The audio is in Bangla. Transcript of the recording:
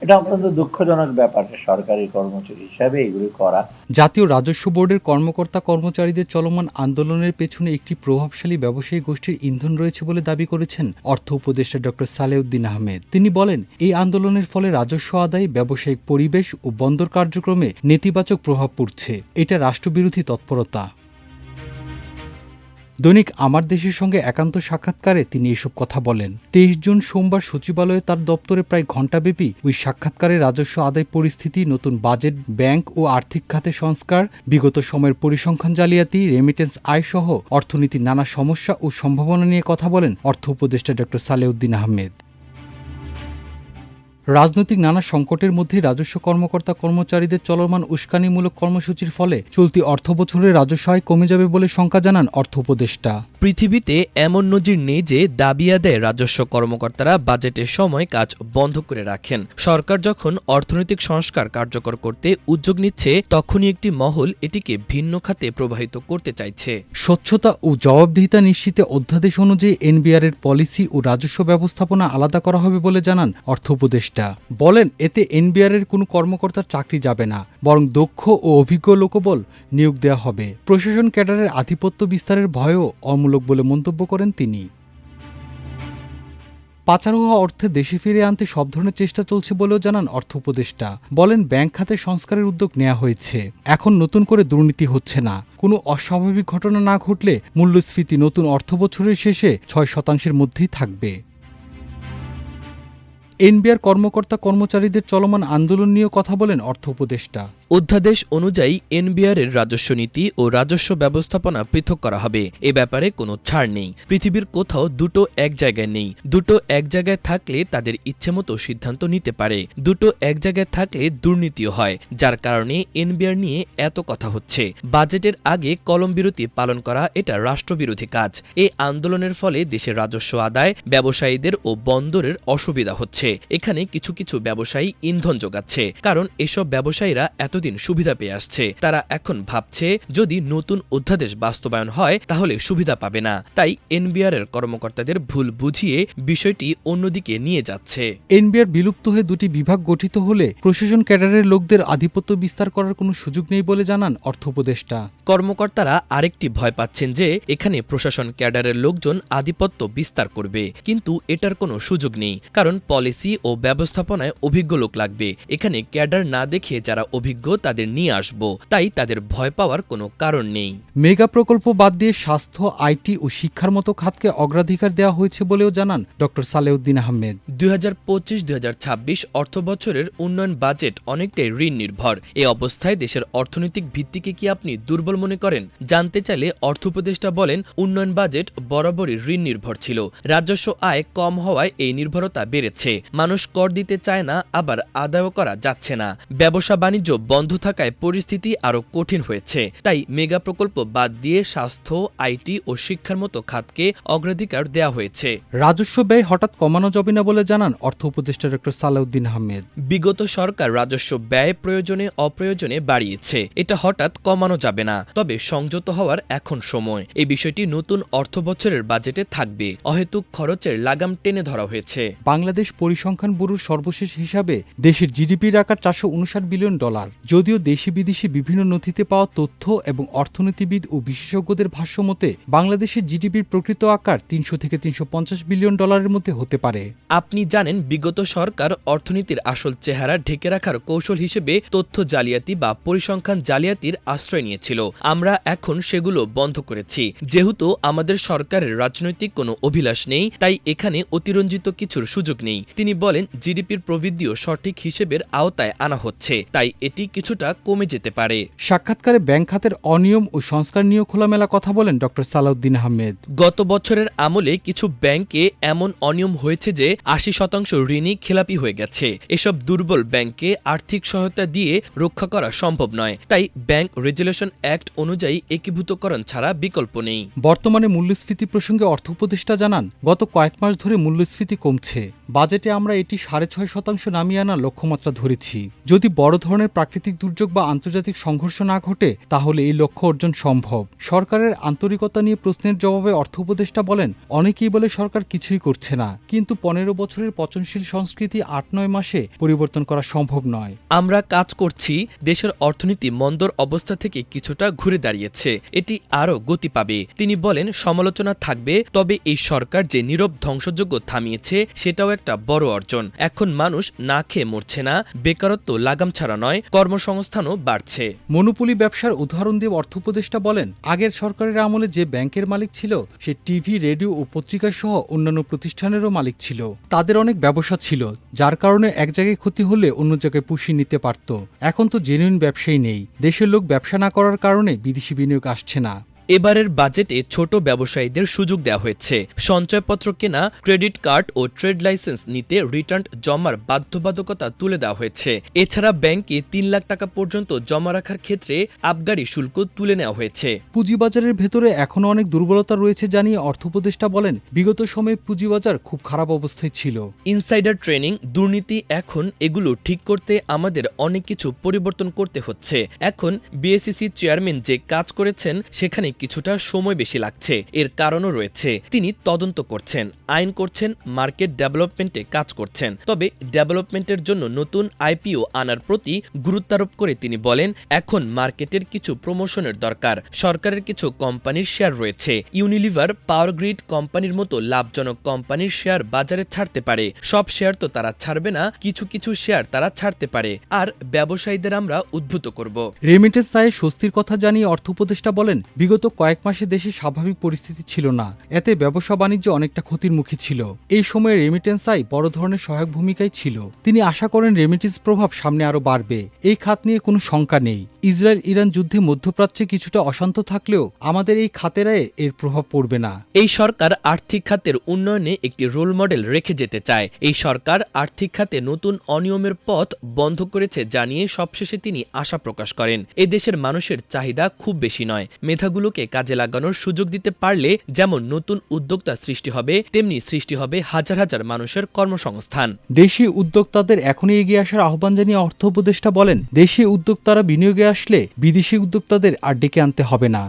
এটা অত্যন্ত দুঃখজনক ব্যাপার সরকারি কর্মচারী হিসাবে এগুলি করা। জাতীয় রাজস্ব বোর্ডের কর্মকর্তা কর্মচারীদের চলমান আন্দোলনের পেছনে একটি প্রভাবশালী ব্যবসায়ী গোষ্ঠীর ইন্ধন রয়েছে বলে দাবি করেছেন অর্থ উপদেষ্টা ডক্টর সালেউদ্দিন আহমেদ। তিনি বলেন, এই আন্দোলনের ফলে রাজস্ব আদায়, ব্যবসায়িক পরিবেশ ও বন্দর কার্যক্রমে নেতিবাচক প্রভাব পড়ছে। এটা রাষ্ট্রবিরোধী তৎপরতা। দৈনিক আমার দেশের সঙ্গে একান্ত সাক্ষাৎকারে তিনি এসব কথা বলেন। 23 জুন সোমবার সচিবালয়ে তার দপ্তরে প্রায় ঘণ্টাব্যাপী ওই সাক্ষাৎকারে রাজস্ব আদায় পরিস্থিতি, নতুন বাজেট, ব্যাংক ও আর্থিক খাতে সংস্কার, বিগত সময়ের পরিসংখ্যান জালিয়াতি, রেমিটেন্স আয় সহ অর্থনীতির নানা সমস্যা ও সম্ভাবনা নিয়ে কথা বলেন অর্থ উপদেষ্টা ডক্টর সালেউদ্দিন আহমেদ। রাজনৈতিক নানা সংকটের মধ্যে রাজস্ব কর্মকর্তা কর্মচারীদের চলমান উস্কানিমূলক কর্মসূচির ফলে চলতি অর্থবছরে রাজস্ব আয় কমে যাবে বলে শঙ্কা জানান অর্থ উপদেষ্টা। পৃথিবীতে এমন নজির নেই যে দাবি আদায়ে রাজস্ব কর্মকর্তারা বাজেটের সময় কাজ বন্ধ করে রাখেন। সরকার যখন অর্থনৈতিক সংস্কার কার্যকর করতে উদ্যোগ নিচ্ছে, তখনই একটি মহল এটিকে ভিন্ন খাতে প্রবাহিত করতে চাইছে। স্বচ্ছতা ও জবাবদিহিতা নিশ্চিতে অধ্যাদেশ অনুযায়ী এনবিআর এর পলিসি ও রাজস্ব ব্যবস্থাপনা আলাদা করা হবে বলে জানান অর্থ উপদেষ্টা। বলেন, এতে এনবিআর এর কোনো কর্মকর্তার চাকরি যাবে না, বরং দক্ষ ও অভিজ্ঞ লোকবল নিয়োগ দেওয়া হবে। প্রশাসন ক্যাডারের আধিপত্য বিস্তারের ভয়ও অমূলক বলে মন্তব্য করেন তিনি। পাচার হওয়া অর্থে দেশে ফিরিয়ে আনতে সব ধরনের চেষ্টা চলছে বলেও জানান অর্থ উপদেষ্টা। বলেন, ব্যাংক খাতে সংস্কারের উদ্যোগ নেওয়া হয়েছে, এখন নতুন করে দুর্নীতি হচ্ছে না। কোনো অস্বাভাবিক ঘটনা না ঘটলে মূল্যস্ফীতি নতুন অর্থবছরের শেষে 6% মধ্যেই থাকবে। এনবিআর কর্মকর্তা কর্মচারীদের চলমান আন্দোলন নিয়ে কথা বলেন অর্থ উপদেষ্টা। অধ্যাদেশ অনুযায়ী এনবিআর এর রাজস্ব নীতি ও রাজস্ব ব্যবস্থাপনা পৃথক করা হবে। এ ব্যাপারে কোনো ছাড় নেই। পৃথিবীর কোথাও দুটো এক জায়গায় নেই। দুটো এক জায়গায় থাকলে তাদের ইচ্ছেমতো সিদ্ধান্ত নিতে পারে। দুটো এক জায়গায় থাকলে দুর্নীতিও হয়, যার কারণে এনবিআর নিয়ে এত কথা হচ্ছে। বাজেটের আগে কলম বিরতি পালন করা এটা রাষ্ট্রবিরোধী কাজ। এই আন্দোলনের ফলে দেশের রাজস্ব আদায়, ব্যবসায়ীদের ও বন্দরের অসুবিধা হচ্ছে। এখানে কিছু কিছু ব্যবসায়ী ইন্ধন যোগাচ্ছে, কারণ এসব ব্যবসায়ীরা এতদিন সুবিধা পেয়ে আসছে। তারা এখন ভাবছে, যদি নতুন অধ্যাদেশ বাস্তবায়ন হয় তাহলে সুবিধা পাবে না। তাই এনবিআর এর কর্মকর্তাদের ভুল বুঝিয়ে বিষয়টি অন্যদিকে নিয়ে যাচ্ছে। এনবিআর বিলুপ্ত হয়ে দুটি বিভাগ গঠিত হলে প্রশাসন ক্যাডারের লোকদের আধিপত্য বিস্তার করার কোনো সুযোগ নেই বলে জানান অর্থ উপদেষ্টা। কর্মকর্তারা আরেকটি ভয় পাচ্ছেন যে এখানে প্রশাসন ক্যাডারের লোকজন আধিপত্য বিস্তার করবে, কিন্তু এটার কোনো সুযোগ নেই, কারণ পলিসি ও ব্যবস্থাপনায় অভিজ্ঞ লোক লাগবে। এখানে ক্যাডার না দেখে যারা অভিজ্ঞ তাদের নিয়ে আসব, তাই তাদের ভয় পাওয়ার কোনো কারণ নেই। মেগা প্রকল্প বাদ দিয়ে স্বাস্থ্য, আইটি ও শিক্ষার মতো খাতকে অগ্রাধিকার দেওয়া হয়েছে বলেও জানান ডক্টর সালেউদ্দিন আহমেদ। 2025-2026 অর্থবছরের উন্নয়ন বাজেট অনেকটাই ঋণ নির্ভর। এ অবস্থায় দেশের অর্থনৈতিক ভিত্তিকে কি আপনি দুর্বল মনে করেন? জানতে চাইলে অর্থ উপদেষ্টা বলেন, উন্নয়ন বাজেট বরাবরই ঋণ নির্ভর ছিল। রাজস্ব আয় কম হওয়ায় এই নির্ভরতা বেড়েছে। মানুষ কর দিতে চায় না, আবার আদায়ও করা যাচ্ছে না। ব্যবসা বাণিজ্য বন্ধ থাকায় পরিস্থিতি আরও কঠিন হয়েছে। তাই মেগা প্রকল্প বাদ দিয়ে স্বাস্থ্য, আইটি ও শিক্ষার মতো খাতকে অগ্রাধিকার দেওয়া হয়েছে। রাজস্ব ব্যয় হঠাৎ কমানো যাবে না বলে জানান অর্থ উপদেষ্টা ডক্টর সালেউদ্দিন আহমেদ। বিগত সরকার রাজস্ব ব্যয় প্রয়োজনে অপ্রয়োজনে বাড়িয়েছে, এটা হঠাৎ কমানো যাবে না। তবে সংযত হওয়ার এখন সময়। এই বিষয়টি নতুন অর্থবছরের বাজেটে থাকবে। অহেতুক খরচের লাগাম টেনে ধরা হয়েছে। বাংলাদেশ পরিসংখ্যান ব্যুরোর সর্বশেষ হিসাবে দেশের জিডিপির আকার $459 বিলিয়ন। যদিও দেশি বিদেশি বিভিন্ন নথিতে পাওয়া তথ্য এবং অর্থনীতিবিদ ও বিশেষজ্ঞদের ভাষ্যমতে বাংলাদেশের জিডিপির প্রকৃত আকার $300 থেকে $350 বিলিয়ন মধ্যে হতে পারে। আপনি জানেন, বিগত সরকার অর্থনীতির আসল চেহারা ঢেকে রাখার কৌশল হিসেবে তথ্য জালিয়াতি বা পরিসংখ্যান জালিয়াতির আশ্রয় নিয়েছিল। আমরা এখন সেগুলো বন্ধ করেছি। যেহেতু আমাদের সরকারের রাজনৈতিক কোনো অভিলাষ নেই, তাই এখানে অতিরঞ্জিত কিছুর সুযোগ নেই। তিনি বলেন, জিডিপির প্রবৃদ্ধিও সঠিক হিসেবের আওতায় আনা হচ্ছে, তাই এটি কিছুটা কমে যেতে পারে। সাক্ষাৎকারে ব্যাংক খাতের অনিয়ম ও সংস্কার নিয়ে খোলামেলা কথা বলেন ডক্টর সালাউদ্দিন আহমেদ। গত বছরের আমলে কিছু ব্যাংকে এমন অনিয়ম হয়েছে যে 80% ঋণই খেলাপি হয়ে গেছে। এসব দুর্বল ব্যাংককে আর্থিক সহায়তা দিয়ে রক্ষা করা সম্ভব নয়। তাই ব্যাংক রেগুলেশন অ্যাক্ট অনুযায়ী একীভূতকরণ ছাড়া বিকল্প নেই। বর্তমানে মূল্যস্ফীতি প্রসঙ্গে অর্থ উপদেষ্টা জানান, গত কয়েক মাস ধরে মূল্যস্ফীতি কমছে। বাজেটে বাজেটে আমরা এটি 6.5% নামিয়ে আনার লক্ষ্যমাত্রা ধরেছি। যদি বড় ধরনের প্রাকৃতিক দুর্যোগ বা আন্তর্জাতিক সংঘর্ষ না ঘটে তাহলে এই লক্ষ্য অর্জন সম্ভব। সরকারের আন্তরিকতা নিয়ে প্রশ্নের জবাবে অর্থ উপদেষ্টা বলেন, অনেকেই বলে সরকার কিছুই করছে না, কিন্তু 15 বছরের পচনশীল সংস্কৃতি 8-9 মাসে পরিবর্তন করা সম্ভব নয়। আমরা কাজ করছি, দেশের অর্থনীতি মন্দর অবস্থা থেকে কিছুটা ঘুরে দাঁড়িয়েছে, এটি আরও গতি পাবে। তিনি বলেন, সমালোচনা থাকবে, তবে এই সরকার যে নীরব ধ্বংসযজ্ঞ থামিয়েছে সেটাও একটা বড় অর্জন। এখন মানুষ না খেয়ে মরছে না, বেকারত্ব লাগাম ছাড়া নয়, কর্মসংস্থানও বাড়ছে। মনোপলি ব্যবসার উদাহরণ দিয়ে অর্থ উপদেষ্টা বলেন, আগের সরকারের আমলে যে ব্যাংকের মালিক ছিল সে টিভি, রেডিও ও পত্রিকা সহ অন্যান্য প্রতিষ্ঠানেরও মালিক ছিল। তাদের অনেক ব্যবসা ছিল, যার কারণে এক জায়গায় ক্ষতি হলে অন্য জায়গায় পুষিয়ে নিতে পারত। এখন তো জেনুইন ব্যবসায়ী নেই, দেশের লোক ব্যবসা না করার কারণে বিদেশি বিনিয়োগ আসছে না। এবারের বাজেটে ছোট ব্যবসায়ীদের সুযোগ দেওয়া হয়েছে। সঞ্চয়পত্র কেনা, ক্রেডিট কার্ড ও ট্রেড লাইসেন্স নিতে রিটার্ন জমার বাধ্যবাধকতা তুলে দেওয়া হয়েছে। এছাড়া ব্যাংকে 3 লাখ টাকা পর্যন্ত জমা রাখার ক্ষেত্রে আবগারি শুল্ক তুলে নেওয়া হয়েছে। পুঁজিবাজারের ভেতরে এখনও অনেক দুর্বলতা রয়েছে জানিয়ে অর্থ উপদেষ্টা বলেন, বিগত সময়ে পুঁজিবাজার খুব খারাপ অবস্থায় ছিল। ইনসাইডার ট্রেনিং, দুর্নীতি, এখন এগুলো ঠিক করতে আমাদের অনেক কিছু পরিবর্তন করতে হচ্ছে। এখন বিএসইসি চেয়ারম্যান যে কাজ করেছেন সেখানে কিছুটা সময় বেশি লাগছে, এর কারণও রয়েছে। তিনি তদন্ত করছেন, আইন করছেন, মার্কেট ডেভেলপমেন্টে কাজ করছেন। তবে ডেভেলপমেন্টের জন্য নতুন আইপিও আনার প্রতি গুরুত্বারোপ করে তিনি বলেন, এখন মার্কেটের কিছু প্রমোশনের দরকার। সরকারের কিছু কোম্পানির শেয়ার রয়েছে, ইউনিলিভার, পাওয়ার গ্রিড কোম্পানির মতো লাভজনক কোম্পানির শেয়ার বাজারে ছাড়তে পারে। সব শেয়ার তো তারা ছাড়বে না, কিছু কিছু শেয়ার তারা ছাড়তে পারে, আর ব্যবসায়ীদের আমরা উদ্বুদ্ধ করব। রেমিটেন্স আয়ে স্বস্তির কথা জানিয়ে অর্থ উপদেষ্টা বলেন, বিগত কয়েক মাসে দেশে স্বাভাবিক পরিস্থিতি ছিল না, এতে ব্যবসা বাণিজ্য অনেকটা ক্ষতির মুখে ছিল। এই সময়ে রেমিটেন্স আয় বড় ধরনের সহায়ক ভূমিকায় ছিল। তিনি আশা করেন রেমিটেন্স প্রভাব সামনে আরও বাড়বে, এই খাত নিয়ে কোনো শঙ্কা নেই। ইসরায়েল ইরান যুদ্ধে মধ্যপ্রাচ্যে কিছুটা অশান্ত থাকলেও আমাদের এই খাতের আয়ে এর প্রভাব পড়বে না। এই সরকার আর্থিক খাতের উন্নয়নে একটি রোল মডেল রেখে যেতে চায়। এই সরকার আর্থিক খাতে নতুন অনিয়মের পথ বন্ধ করেছে জানিয়ে সবশেষে তিনি আশা প্রকাশ করেন, এদেশের মানুষের চাহিদা খুব বেশি নয়, মেধাগুলোকে কাজে লাগানোর সুযোগ দিতে পারলে যেমন নতুন উদ্যোক্তা সৃষ্টি হবে, তেমনি সৃষ্টি হবে হাজার হাজার মানুষের কর্মসংস্থান। দেশি উদ্যোক্তাদের এখনই এগিয়ে আসার আহ্বান জানিয়ে অর্থ উপদেষ্টা বলেন, দেশি উদ্যোক্তারা বিনিয়োগে আসলে বিদেশি উদ্যোক্তাদের আর ডেকে আনতে হবে না।